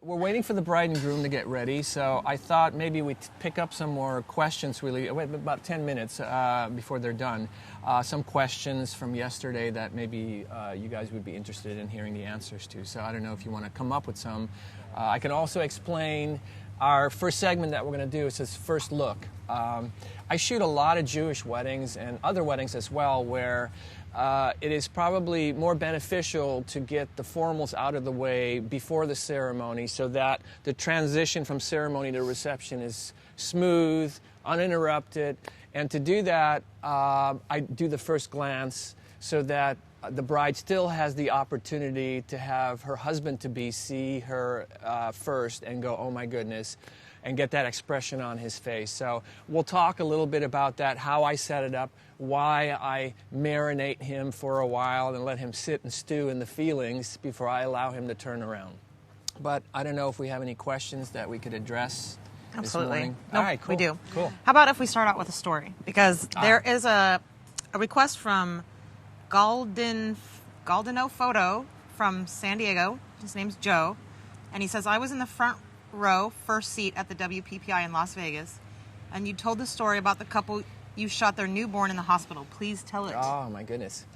We're waiting for the bride and groom to get ready, so I thought maybe we'd pick up some more questions, really, about 10 minutes before they're done. Some questions from yesterday that maybe you guys would be interested in hearing the answers to. So I don't know if you want to come up with some. I can also explain our first segment that we're going to do. It says First Look. I shoot a lot of Jewish weddings and other weddings as well where it is probably more beneficial to get the formals out of the way before the ceremony so that the transition from ceremony to reception is smooth, uninterrupted. And to do that, I do the first glance so that the bride still has the opportunity to have her husband-to-be see her first and go, oh my goodness, and get that expression on his face. So we'll talk a little bit about that, how I set it up, why I marinate him for a while and let him sit and stew in the feelings before I allow him to turn around. But I don't know if we have any questions that we could address this morning. Nope, all right, cool. We do. Cool. How about if we start out with a story? Because there is a request from Galdino Photo from San Diego. His name's Joe. And he says, I was in the front row, first seat at the WPPI in Las Vegas, and you told the story about the couple you shot their newborn in the hospital. Please tell it. Oh, my goodness.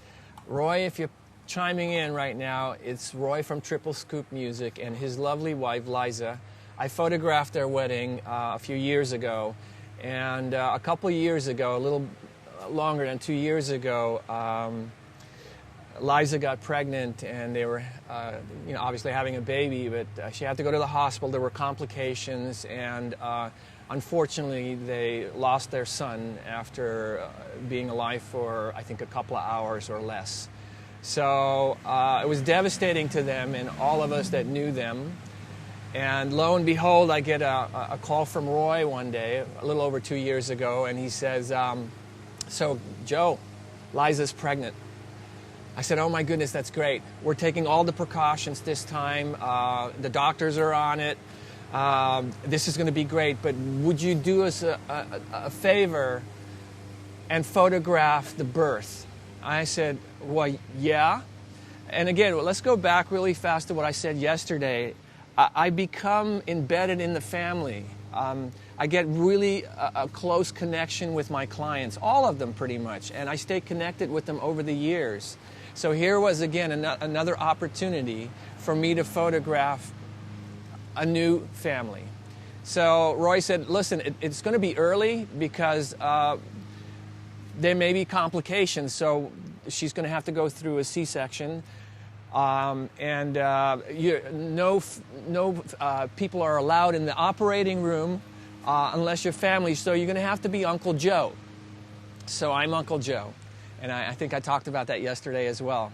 Roy, if you're chiming in right now, it's Roy from Triple Scoop Music and his lovely wife, Liza. I photographed their wedding a few years ago, and a couple years ago, a little longer than 2 years ago, Liza got pregnant, and they were, obviously having a baby, but she had to go to the hospital. There were complications, and unfortunately, they lost their son after being alive for, I think, a couple of hours or less. So it was devastating to them and all of us that knew them. And lo and behold, I get a call from Roy one day, a little over 2 years ago, and he says, so, Joe, Liza's pregnant. I said, oh my goodness, that's great. We're taking all the precautions this time. The doctors are on it. This is going to be great, but would you do us a favor and photograph the birth? I said, well, yeah. And again, let's go back really fast to what I said yesterday. I become embedded in the family. I get really a close connection with my clients, all of them pretty much, and I stay connected with them over the years. So here was, again, another opportunity for me to photograph a new family. So Roy said, listen, it's going to be early because there may be complications, so she's going to have to go through a C-section. No people are allowed in the operating room unless you're family, so you're going to have to be Uncle Joe. So I'm Uncle Joe. And I think I talked about that yesterday as well.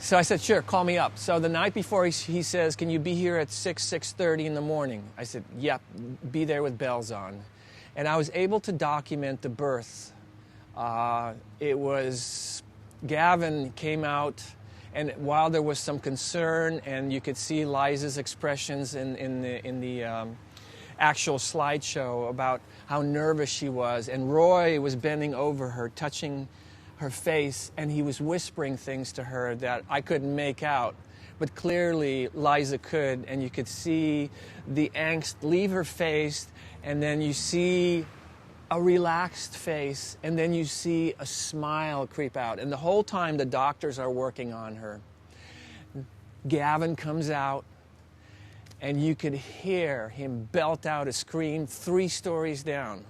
So I said, sure, call me up. So the night before, he says, can you be here at 6:30 in the morning? I said, yep, be there with bells on. And I was able to document the birth. Gavin came out, and while there was some concern, and you could see Liza's expressions in the actual slideshow about how nervous she was, and Roy was bending over her, touching her face, and he was whispering things to her that I couldn't make out, but clearly Liza could, and you could see the angst leave her face, and then you see a relaxed face, and then you see a smile creep out, and the whole time the doctors are working on her. Gavin comes out, and you could hear him belt out a scream 3 stories down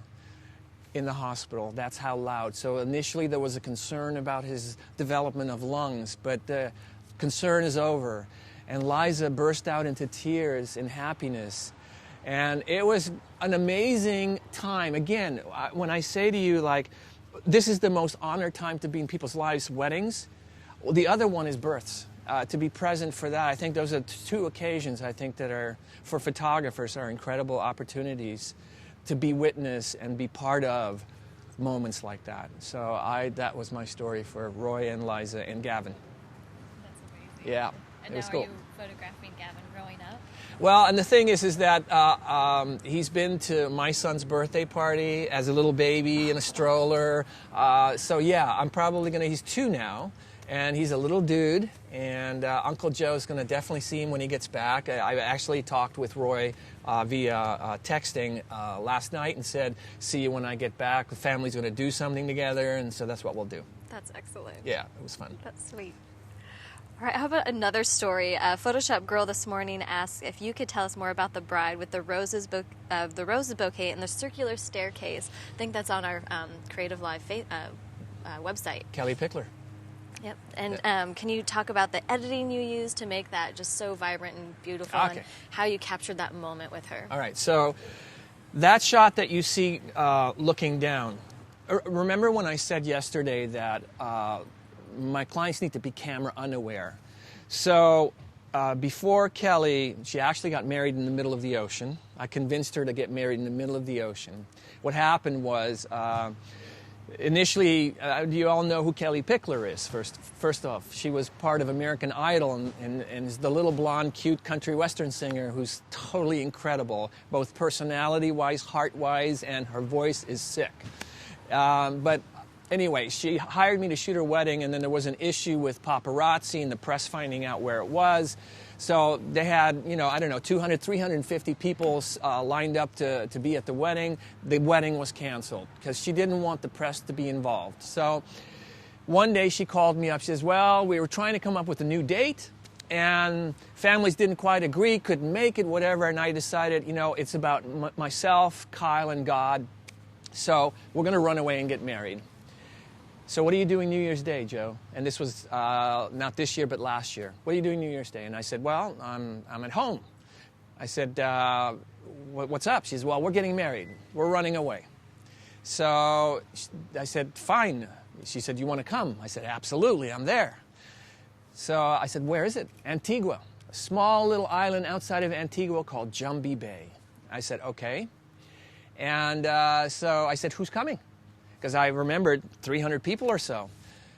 in the hospital. That's how loud. So initially there was a concern about his development of lungs, but the concern is over. And Liza burst out into tears in happiness. And it was an amazing time. Again, when I say to you, like, this is the most honored time to be in people's lives, weddings, well, the other one is births. To be present for that, I think those are 2 occasions, I think, that are, for photographers, are incredible opportunities to be witness and be part of moments like that. So that was my story for Roy and Liza and Gavin. That's amazing. Yeah, and it was now cool. Are you photographing Gavin growing up? Well, and the thing is that he's been to my son's birthday party as a little baby in a stroller. So yeah, I'm probably going to, he's 2 now, And he's a little dude, and Uncle Joe's going to definitely see him when he gets back. I actually talked with Roy via texting last night and said, see you when I get back. The family's going to do something together, and so that's what we'll do. That's excellent. Yeah, it was fun. That's sweet. All right, how about another story? Photoshop Girl this morning asked if you could tell us more about the bride with the roses bouquet and the circular staircase. I think that's on our Creative Live website. Kelly Pickler. Yep. And can you talk about the editing you used to make that just so vibrant and beautiful, and how you captured that moment with her? All right, so that shot that you see looking down, remember when I said yesterday that my clients need to be camera unaware. So before Kelly, she actually got married in the middle of the ocean. I convinced her to get married in the middle of the ocean. What happened was, initially, do you all know who Kelly Pickler is? First off, she was part of American Idol and is the little blonde, cute country western singer who's totally incredible, both personality-wise, heart-wise, and her voice is sick. But anyway, she hired me to shoot her wedding, and then there was an issue with paparazzi and the press finding out where it was. So they had, 200, 350 people lined up to be at the wedding. The wedding was canceled because she didn't want the press to be involved. So one day she called me up. She says, well, we were trying to come up with a new date, and families didn't quite agree, couldn't make it, whatever. And I decided, it's about myself, Kyle, and God. So we're going to run away and get married. So what are you doing New Year's Day, Joe? And this was not this year, but last year. What are you doing New Year's Day? And I said, well, I'm at home. I said, what's up? She said, well, we're getting married. We're running away. So I said, fine. She said, you want to come? I said, absolutely, I'm there. So I said, where is it? Antigua, a small little island outside of Antigua called Jumbie Bay. I said, okay. And so I said, who's coming? Because I remembered 300 people or so.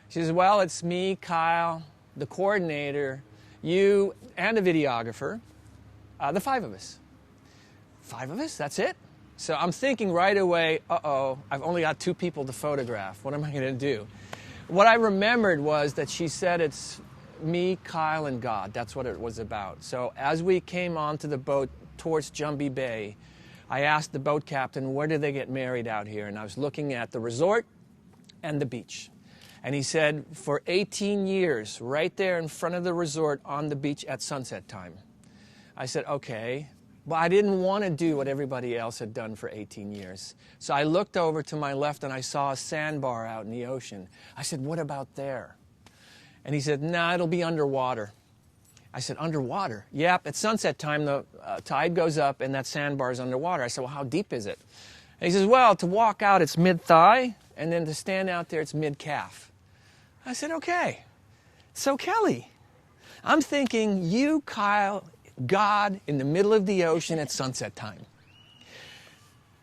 She says, well, it's me, Kyle, the coordinator, you, and a videographer, the 5 of us. 5 of us? That's it? So I'm thinking right away, uh-oh, I've only got 2 people to photograph. What am I going to do? What I remembered was that she said it's me, Kyle, and God. That's what it was about. So as we came onto the boat towards Jumbie Bay, I asked the boat captain, where do they get married out here? And I was looking at the resort and the beach. And he said, for 18 years, right there in front of the resort on the beach at sunset time. I said, okay. But I didn't want to do what everybody else had done for 18 years. So I looked over to my left and I saw a sandbar out in the ocean. I said, what about there? And he said, nah, it'll be underwater. I said, underwater? Yep, at sunset time, the tide goes up and that sandbar is underwater. I said, well, how deep is it? And he says, well, to walk out, it's mid-thigh, and then to stand out there, it's mid-calf. I said, okay. So, Kelly, I'm thinking you, Kyle, God in the middle of the ocean at sunset time.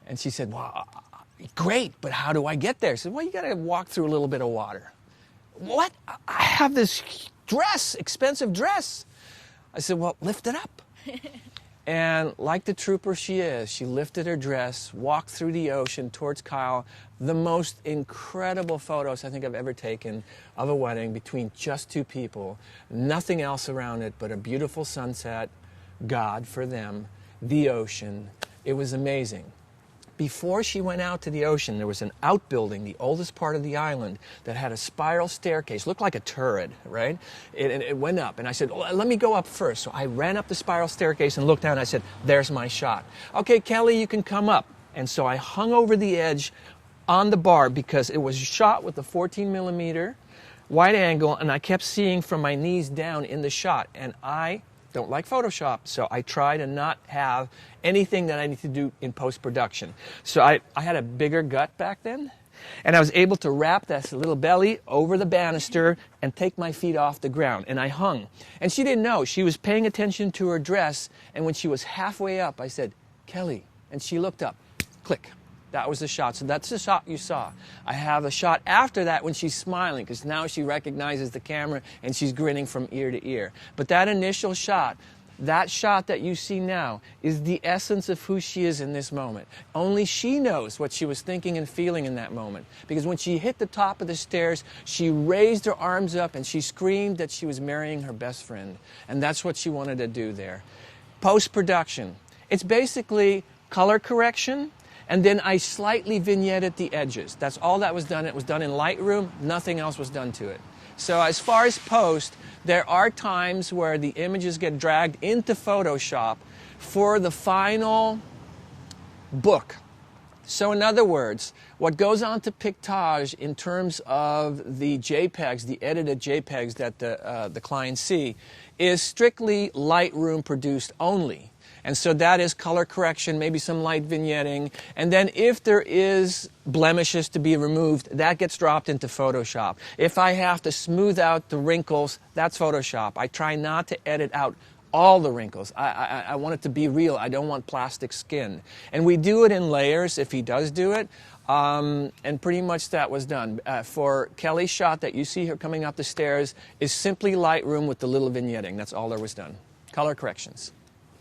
And she said, well, great, but how do I get there? I said, well, you got to walk through a little bit of water. What? I have this dress, expensive dress. I said, well, lift it up. And like the trooper she is, she lifted her dress, walked through the ocean towards Kyle. The most incredible photos I think I've ever taken of a wedding between just 2 people. Nothing else around it but a beautiful sunset, God for them, the ocean. It was amazing. Before she went out to the ocean, there was an outbuilding, the oldest part of the island, that had a spiral staircase. Looked like a turret, right? It went up, and I said, oh, let me go up first. So I ran up the spiral staircase and looked down, and I said, there's my shot. Okay, Kelly, you can come up. And so I hung over the edge on the bar because it was shot with a 14mm wide angle, and I kept seeing from my knees down in the shot. And I don't like Photoshop, so I try to not have anything that I need to do in post-production. So I had a bigger gut back then, and I was able to wrap that little belly over the banister and take my feet off the ground, and I hung. And she didn't know. She was paying attention to her dress, and when she was halfway up, I said, Kelly, and she looked up. Click. That was the shot. So that's the shot you saw. I have a shot after that when she's smiling, because now she recognizes the camera and she's grinning from ear to ear. But that initial shot, That shot that you see now is the essence of who she is in this moment. Only she knows what she was thinking and feeling in that moment. Because when she hit the top of the stairs, she raised her arms up and she screamed that she was marrying her best friend. And that's what she wanted to do there. Post-production. It's basically color correction, and then I slightly vignetted the edges. That's all that was done. It was done in Lightroom. Nothing else was done to it. So as far as post, there are times where the images get dragged into Photoshop for the final book. So in other words, what goes on to Pictage in terms of the JPEGs, the edited JPEGs that the clients see, is strictly Lightroom produced only. And so that is color correction, maybe some light vignetting. And then if there is blemishes to be removed, that gets dropped into Photoshop. If I have to smooth out the wrinkles, that's Photoshop. I try not to edit out all the wrinkles. I want it to be real. I don't want plastic skin. And we do it in layers if he does do it. And pretty much that was done. For Kelly's shot that you see her coming up the stairs is simply Lightroom with the little vignetting. That's all there was done. Color corrections.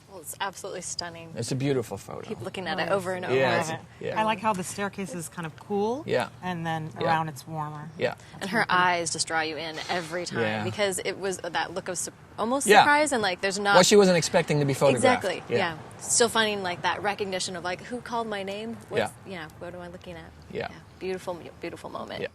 Well, it's absolutely stunning. It's a beautiful photo. Keep looking at it over and over. Yeah. I like how the staircase is kind of cool. Yeah. And then around it's warmer. Yeah. And her eyes just draw you in every time Yeah. because it was that look of almost surprise and like there's not. Well, she wasn't expecting to be photographed. Exactly. Yeah. Still finding like that recognition of like who called my name. What am I looking at? Yeah. Beautiful, beautiful moment. Yeah.